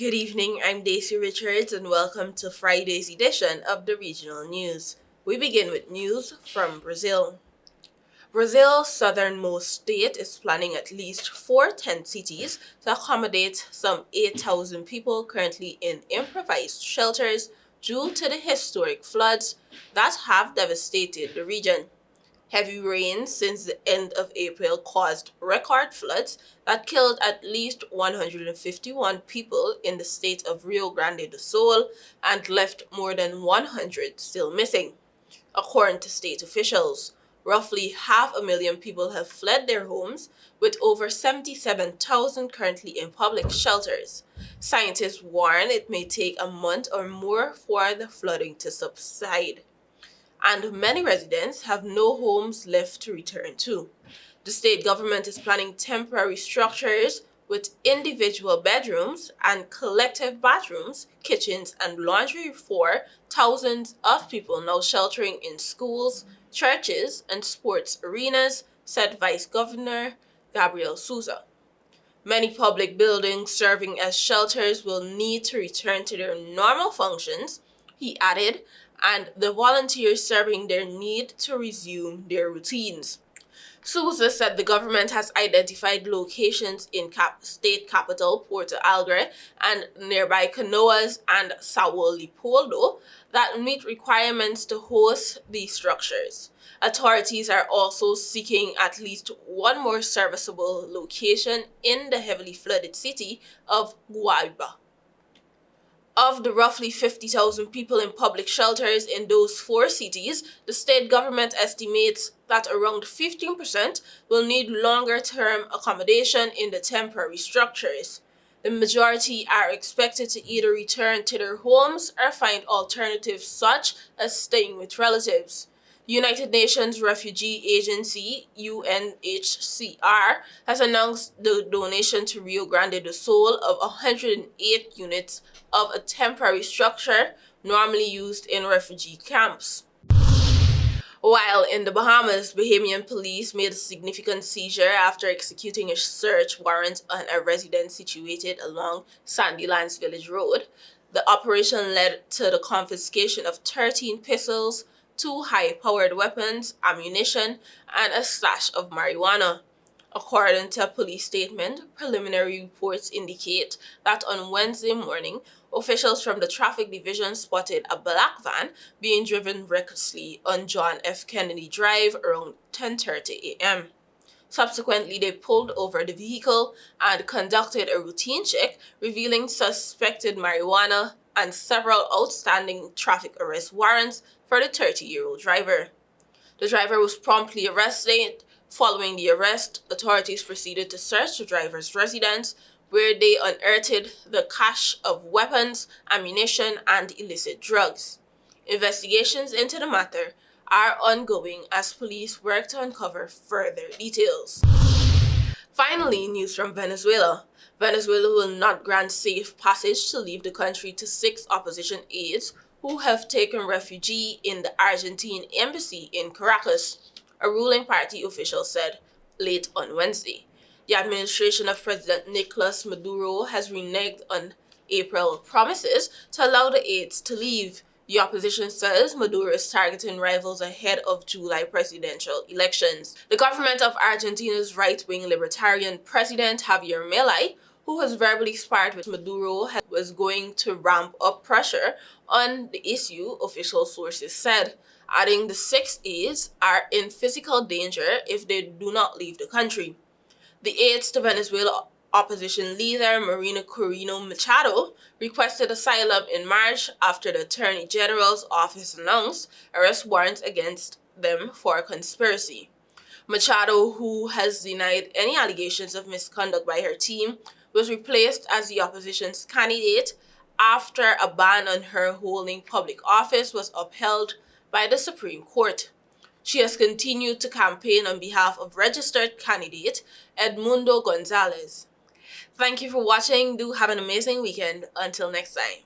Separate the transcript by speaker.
Speaker 1: Good evening, I'm Dacia Richards and welcome to Friday's edition of the Regional News. We begin with news from Brazil. Brazil's southernmost state is planning at least 4 tent cities to accommodate some 8,000 people currently in improvised shelters due to the historic floods that have devastated the region. Heavy rain since the end of April caused record floods that killed at least 151 people in the state of Rio Grande do Sul and left more than 100 still missing. According to state officials, roughly 500,000 people have fled their homes, with over 77,000 currently in public shelters. Scientists warn it may take a month or more for the flooding to subside, and many residents have no homes left to return to. The state government is planning temporary structures with individual bedrooms and collective bathrooms, kitchens, and laundry for thousands of people now sheltering in schools, churches, and sports arenas, said Vice Governor Gabriel Souza. Many public buildings serving as shelters will need to return to their normal functions, he added, and the volunteers serving there need to resume their routines. Souza said the government has identified locations in state capital Porto Alegre and nearby Canoas and Sao Leopoldo that meet requirements to host these structures. Authorities are also seeking at least one more serviceable location in the heavily flooded city of Guaíba. Of the roughly 50,000 people in public shelters in those 4 cities, the state government estimates that around 15% will need longer-term accommodation in the temporary structures. The majority are expected to either return to their homes or find alternatives such as staying with relatives. United Nations Refugee Agency, UNHCR, has announced the donation to Rio Grande do Sul of 108 units of a temporary structure normally used in refugee camps. While in the Bahamas, Bahamian police made a significant seizure after executing a search warrant on a residence situated along Sandylands Village Road. The operation led to the confiscation of 13 pistols, 2 high-powered weapons, ammunition, and a stash of marijuana. According to a police statement, preliminary reports indicate that on Wednesday morning, officials from the traffic division spotted a black van being driven recklessly on John F. Kennedy Drive around 10:30 a.m. Subsequently, they pulled over the vehicle and conducted a routine check, revealing suspected marijuana and several outstanding traffic arrest warrants for the 30-year-old driver. The driver was promptly arrested. Following the arrest, authorities proceeded to search the driver's residence, where they unearthed the cache of weapons, ammunition, and illicit drugs. Investigations into the matter are ongoing as police work to uncover further details. Finally, news from Venezuela. Venezuela will not grant safe passage to leave the country to 6 opposition aides who have taken refuge in the Argentine embassy in Caracas, a ruling party official said late on Wednesday. The administration of President Nicolas Maduro has reneged on April promises to allow the aides to leave. The opposition says Maduro is targeting rivals ahead of July presidential elections. The government of Argentina's right-wing libertarian president Javier Milei, who has verbally sparred with Maduro, was going to ramp up pressure on the issue, official sources said, adding the 6 aides are in physical danger if they do not leave the country. The aides to Venezuela opposition leader Marina Corina Machado requested asylum in March after the Attorney General's office announced arrest warrants against them for conspiracy. Machado, who has denied any allegations of misconduct by her team, was replaced as the opposition's candidate after a ban on her holding public office was upheld by the Supreme Court. She has continued to campaign on behalf of registered candidate Edmundo Gonzalez. Thank you for watching. Do have an amazing weekend. Until next time.